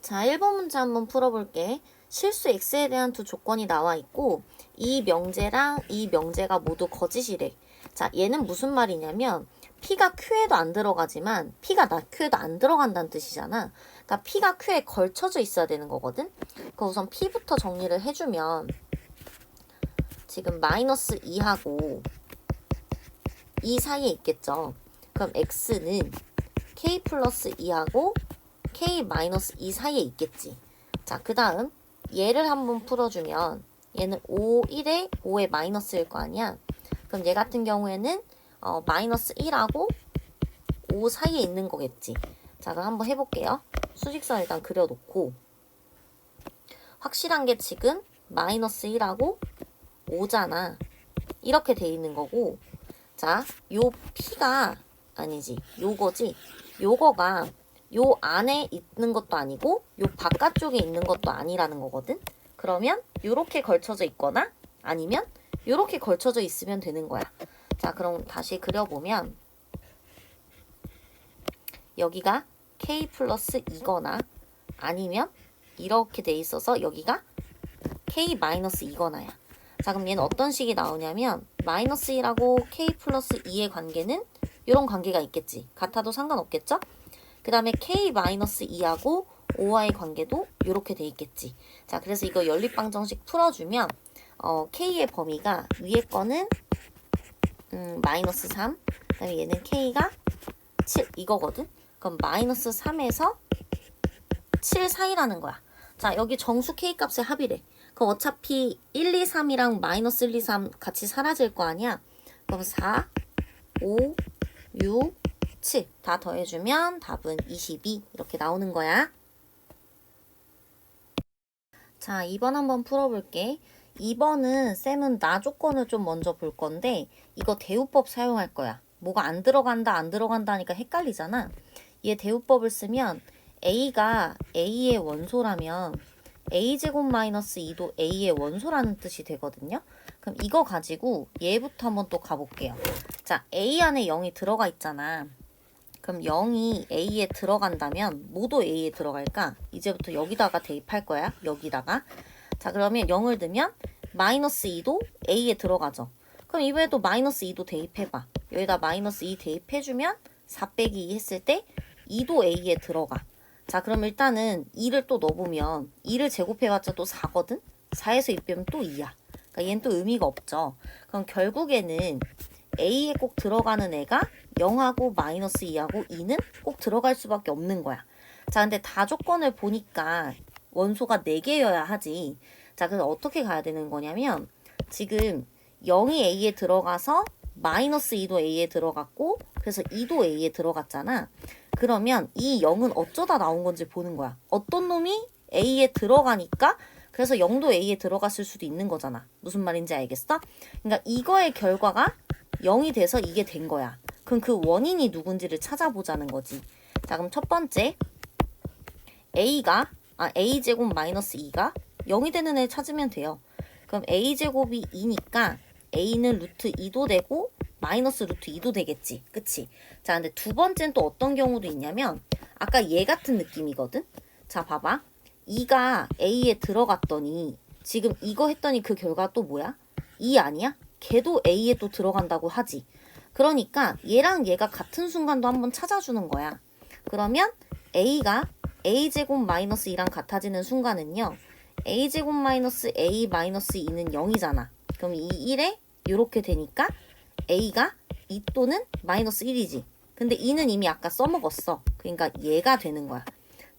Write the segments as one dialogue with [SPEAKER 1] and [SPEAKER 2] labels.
[SPEAKER 1] 자, 1번 문제 한번 풀어볼게. 실수 x에 대한 두 조건이 나와 있고 이 명제랑 이 명제가 모두 거짓이래. 자, 얘는 무슨 말이냐면 p가 q에도 안 들어가지만 p가 not q에도 안 들어간다는 뜻이잖아. 그러니까 p가 q에 걸쳐져 있어야 되는 거거든. 그 우선 p부터 정리를 해주면 지금 마이너스 2하고 2 사이에 있겠죠. 그럼 x는 k 플러스 2하고 k 마이너스 2 사이에 있겠지. 자, 그 다음 얘를 한번 풀어주면 얘는 5, 1에 5에 마이너스일 거 아니야. 그럼 얘 같은 경우에는 마이너스 1하고 5 사이에 있는 거겠지. 자, 그럼 한번 해볼게요. 수직선 일단 그려놓고 확실한 게 지금 마이너스 1하고 5잖아. 이렇게 돼 있는 거고, 자, 요 p가 아니지, 요거지. 요거가 요 안에 있는 것도 아니고 요 바깥쪽에 있는 것도 아니라는 거거든. 그러면 요렇게 걸쳐져 있거나 아니면 요렇게 걸쳐져 있으면 되는 거야. 자, 그럼 다시 그려보면 여기가 k 플러스 2거나 아니면 이렇게 돼 있어서 여기가 k 마이너스 2거나야. 자, 그럼 얘는 어떤 식이 나오냐면 마이너스 1하고 k 플러스 2의 관계는 이런 관계가 있겠지. 같아도 상관없겠죠? 그 다음에 k 마이너스 2하고 5와의 관계도 이렇게 돼 있겠지. 자, 그래서 이거 연립방정식 풀어주면 k의 범위가 위에 거는 마이너스 3, 그 다음에 얘는 k가 7 이거거든. 그럼 마이너스 3에서 7 사이라는 거야. 자, 여기 정수 k 값의 합이래. 그럼 어차피 1, 2, 3이랑 마이너스 1, 2, 3 같이 사라질 거 아니야. 그럼 4, 5, 6, 7 다 더해주면 답은 22 이렇게 나오는 거야. 자, 2번 한번 풀어볼게. 2번은 쌤은 나 조건을 좀 먼저 볼 건데 이거 대우법 사용할 거야. 뭐가 안 들어간다 안 들어간다 하니까 헷갈리잖아. 얘 대우법을 쓰면 a가 a의 원소라면 a제곱 마이너스 2도 a의 원소라는 뜻이 되거든요. 그럼 이거 가지고 얘부터 한번 또 가볼게요. 자, a 안에 0이 들어가 있잖아. 그럼 0이 a에 들어간다면 뭐도 a에 들어갈까? 이제부터 여기다가 대입할 거야. 여기다가. 자, 그러면 0을 넣으면 마이너스 2도 a에 들어가죠. 그럼 이번에도 마이너스 2도 대입해봐. 여기다 마이너스 2 대입해주면 4 빼기 2 했을 때 2도 a에 들어가. 자, 그럼 일단은 2를 또 넣어보면 2를 제곱해봤자 또 4거든? 4에서 2 빼면 또 2야. 그러니까 얘는 또 의미가 없죠. 그럼 결국에는 a에 꼭 들어가는 애가 0하고 마이너스 2하고 2는 꼭 들어갈 수밖에 없는 거야. 자, 근데 다 조건을 보니까 원소가 4개여야 하지. 자, 그래서 어떻게 가야 되는 거냐면 지금 0이 a에 들어가서 마이너스 2도 a에 들어갔고 그래서 2도 a에 들어갔잖아. 그러면 이 0은 어쩌다 나온 건지 보는 거야. 어떤 놈이 a에 들어가니까 그래서 0도 a에 들어갔을 수도 있는 거잖아. 무슨 말인지 알겠어? 그러니까 이거의 결과가 0이 돼서 이게 된 거야. 그럼 그 원인이 누군지를 찾아보자는 거지. 자, 그럼 첫 번째 a제곱 마이너스 2가 0이 되는 애 찾으면 돼요. 그럼 a제곱이 2니까 a는 루트 2도 되고 마이너스 루트 2도 되겠지. 그치? 자, 근데 두 번째는 또 어떤 경우도 있냐면 아까 얘 같은 느낌이거든? 자, 봐봐. 2가 a에 들어갔더니 지금 이거 했더니 그 결과 또 뭐야? 2 아니야? 걔도 a에 또 들어간다고 하지. 그러니까 얘랑 얘가 같은 순간도 한번 찾아주는 거야. 그러면 a가 a제곱 마이너스 2랑 같아지는 순간은요. a제곱 마이너스 a 마이너스 2는 0이잖아. 그럼 이 1에 이렇게 되니까 a가 2 또는 마이너스 1이지. 근데 2는 이미 아까 써먹었어. 그러니까 얘가 되는 거야.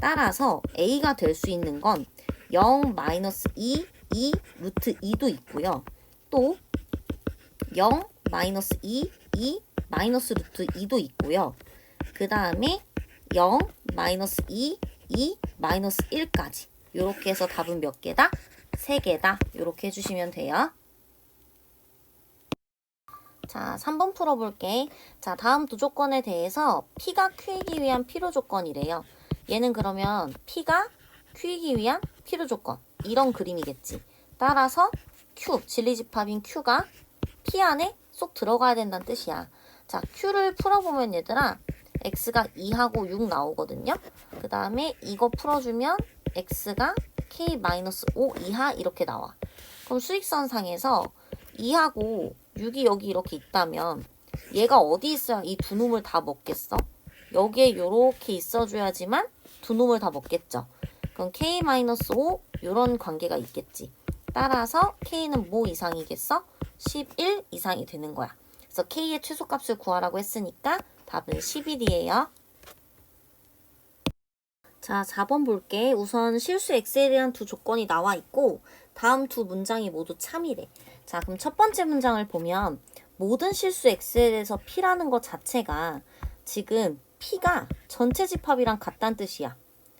[SPEAKER 1] 따라서 a가 될 수 있는 건 0 마이너스 2, 2 루트 2도 있고요. 또 0 마이너스 2, 2 마이너스 루트 2도 있고요. 그 다음에 0 마이너스 2, 2 마이너스 1까지. 이렇게 해서 답은 몇 개다? 3개다. 이렇게 해주시면 돼요. 자, 3번 풀어볼게. 자, 다음 두 조건에 대해서 P가 Q이기 위한 필요 조건이래요. 얘는 그러면 P가 Q이기 위한 필요 조건. 이런 그림이겠지. 따라서 Q, 진리집합인 Q가 P 안에 쏙 들어가야 된다는 뜻이야. 자, Q를 풀어보면 얘들아, x가 2하고 6 나오거든요. 그 다음에 이거 풀어주면 x가 k-5 이하 이렇게 나와. 그럼 수직선상에서 2하고 6이 여기 이렇게 있다면 얘가 어디 있어야 이 두 놈을 다 먹겠어? 여기에 이렇게 있어줘야지만 두 놈을 다 먹겠죠. 그럼 k-5 이런 관계가 있겠지. 따라서 k는 뭐 이상이겠어? 11 이상이 되는 거야. 그래서 k의 최소값을 구하라고 했으니까 답은 11이에요. 자, 4번 볼게. 우선 실수 x에 대한 두 조건이 나와 있고 다음 두 문장이 모두 참이래. 자, 그럼 첫 번째 문장을 보면 모든 실수 x에 대해서 p라는 것 자체가 지금 p가 전체 집합이랑 같다는 뜻이야.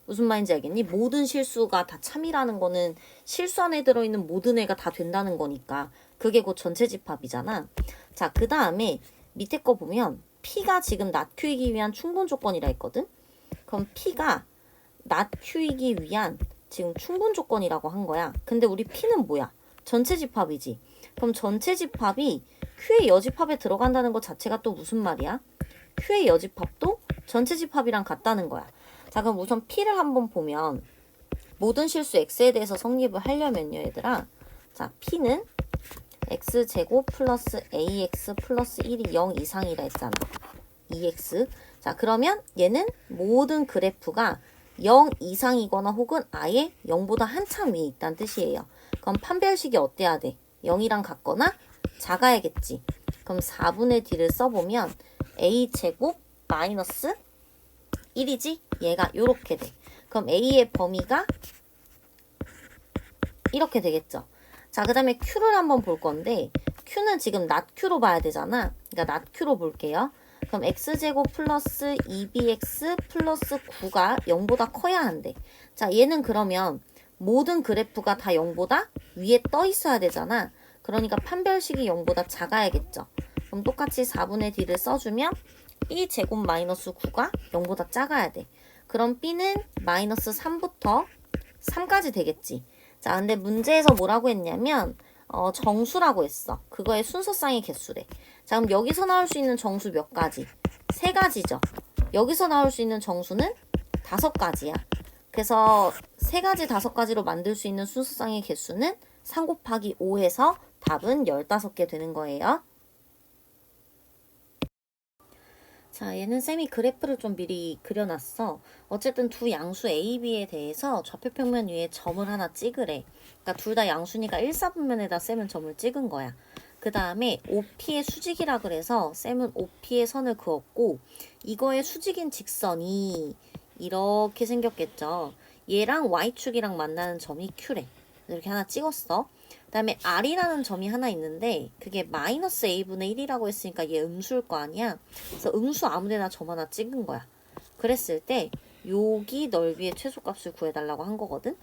[SPEAKER 1] 무슨 말인지 알겠니? 모든 실수가 다 참이라는 거는 실수 안에 들어있는 모든 애가 다 된다는 거니까 그게 곧 전체 집합이잖아. 자, 그 다음에 밑에 거 보면 P가 지금 낫Q이기 위한 충분 조건이라 했거든? 그럼 P가 낫Q이기 위한 지금 충분 조건이라고 한 거야. 근데 우리 P는 뭐야? 전체 집합이지. 그럼 전체 집합이 Q의 여집합에 들어간다는 것 자체가 또 무슨 말이야? Q의 여집합도 전체 집합이랑 같다는 거야. 자, 그럼 우선 P를 한번 보면 모든 실수 X에 대해서 성립을 하려면요, 얘들아. 자, P는 X제곱 플러스 AX 플러스 1이 0 이상이라 했잖아. 2X. 자, 그러면 얘는 모든 그래프가 0 이상이거나 혹은 아예 0보다 한참 위에 있다는 뜻이에요. 그럼 판별식이 어때야 돼? 0이랑 같거나 작아야겠지. 그럼 4분의 D를 써보면 A제곱 마이너스 1이지? 얘가 요렇게 돼. 그럼 A의 범위가 이렇게 되겠죠. 자, 그 다음에 Q를 한번 볼 건데 Q는 지금 낫Q로 봐야 되잖아. 그러니까 낫Q로 볼게요. 그럼 X제곱 플러스 2BX 플러스 9가 0보다 커야 한대. 자, 얘는 그러면 모든 그래프가 다 0보다 위에 떠 있어야 되잖아. 그러니까 판별식이 0보다 작아야겠죠. 그럼 똑같이 4분의 D를 써주면 B제곱 마이너스 9가 0보다 작아야 돼. 그럼 B는 마이너스 3부터 3까지 되겠지. 자, 근데 문제에서 뭐라고 했냐면 정수라고 했어. 그거의 순서쌍의 개수래. 자, 그럼 여기서 나올 수 있는 정수 몇 가지? 3가지죠. 여기서 나올 수 있는 정수는 5가지야. 그래서 3가지, 5가지로 만들 수 있는 순서쌍의 개수는 3 곱하기 5해서 답은 15개 되는 거예요. 자, 얘는 쌤이 그래프를 좀 미리 그려놨어. 어쨌든 두 양수 A, B에 대해서 좌표평면 위에 점을 하나 찍으래. 그러니까 둘 다 양수니까 1, 4분면에다 쌤은 점을 찍은 거야. 그 다음에 OP의 수직이라 그래서 쌤은 OP의 선을 그었고 이거의 수직인 직선이 이렇게 생겼겠죠. 얘랑 Y축이랑 만나는 점이 Q래. 이렇게 하나 찍었어. 그 다음에 R이라는 점이 하나 있는데 그게 마이너스 A분의 1이라고 했으니까 얘 음수일 거 아니야. 그래서 음수 아무데나 점 하나 찍은 거야. 그랬을 때 여기 넓이의 최소값을 구해달라고 한 거거든.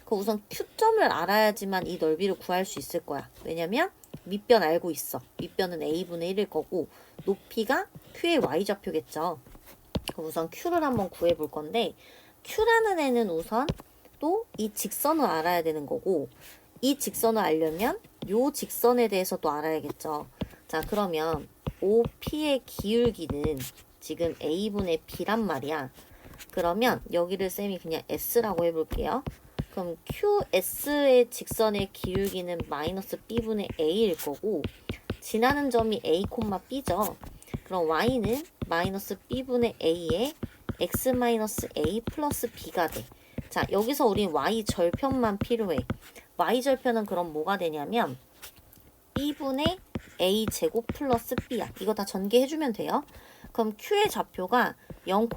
[SPEAKER 1] 그 우선 Q점을 알아야지만 이 넓이를 구할 수 있을 거야. 왜냐면 밑변 알고 있어. 밑변은 A분의 1일 거고 높이가 Q의 Y좌표겠죠. 그럼 우선 Q를 한번 구해볼 건데 Q라는 애는 우선 또 이 직선을 알아야 되는 거고 이 직선을 알려면 요 직선에 대해서도 알아야겠죠. 자, 그러면 OP의 기울기는 지금 A분의 B란 말이야. 그러면 여기를 쌤이 그냥 S라고 해볼게요. 그럼 QS의 직선의 기울기는 마이너스 B분의 A일 거고 지나는 점이 A, B죠. 그럼 Y는 마이너스 B분의 A에 X 마이너스 A 플러스 B가 돼. 자, 여기서 우린 Y 절편만 필요해. Y 절편은 그럼 뭐가 되냐면 B분의 A 제곱 플러스 B야. 이거 다 전개해주면 돼요. 그럼 Q의 좌표가 0,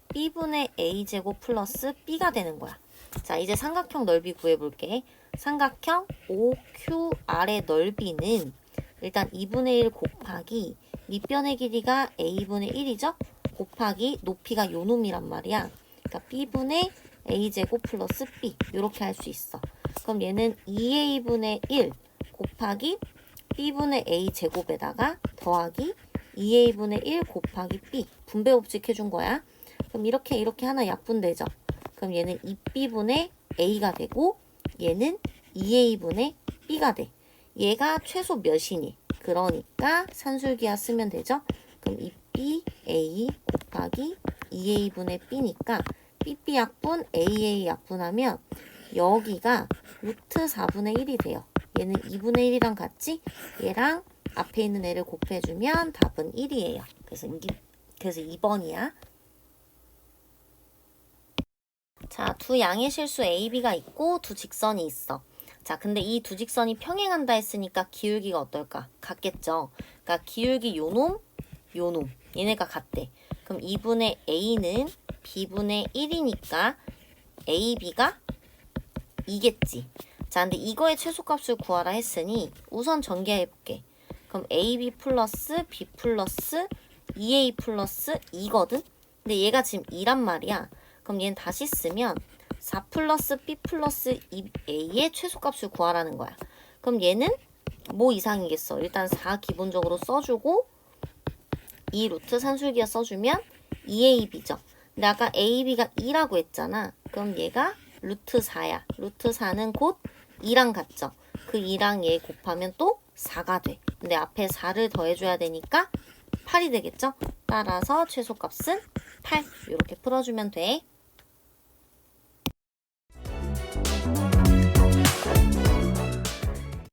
[SPEAKER 1] B분의 A 제곱 플러스 B가 되는 거야. 자, 이제 삼각형 넓이 구해볼게. 삼각형 OQR의 넓이는 일단 2분의 1 곱하기 밑변의 길이가 A분의 1이죠? 곱하기 높이가 요 놈이란 말이야. 그러니까 B분의 A제곱 플러스 B 이렇게 할 수 있어. 그럼 얘는 2A분의 1 곱하기 B분의 A제곱에다가 더하기 2A분의 1 곱하기 B 분배 법칙 해준 거야. 그럼 이렇게 하나 약분되죠. 그럼 얘는 2B분의 A가 되고 얘는 2A분의 B가 돼. 얘가 최소 몇이니? 그러니까 산술기하 쓰면 되죠. 그럼 2BA 곱하기 2a분의 b니까 bb 약분 aa 약분하면 여기가 루트 4분의 1이 돼요. 얘는 2분의 1이랑 같이 얘랑 앞에 있는 애를 곱해주면 답은 1이에요. 그래서 2번이야. 자, 두 양의 실수 A, B가 있고 두 직선이 있어. 자, 근데 이 두 직선이 평행한다 했으니까 기울기가 어떨까? 같겠죠. 그러니까 기울기 요놈, 요놈. 얘네가 같대. 그럼 2분의 A는 B분의 1이니까 AB가 2겠지. 자, 근데 이거의 최소값을 구하라 했으니 우선 전개해볼게. 그럼 AB 플러스 B 플러스 2A 플러스 2거든? 근데 얘가 지금 2란 말이야. 그럼 얘는 다시 쓰면 4 플러스 B 플러스 2A의 최소값을 구하라는 거야. 그럼 얘는 뭐 이상이겠어? 일단 4 기본적으로 써주고 2 루트 산술기하 써주면 2AB죠. 근데 아까 AB가 2라고 했잖아. 그럼 얘가 루트 4야. 루트 4는 곧 2랑 같죠. 그 2랑 얘 곱하면 또 4가 돼. 근데 앞에 4를 더해줘야 되니까 8이 되겠죠? 따라서 최소값은 8. 이렇게 풀어주면 돼.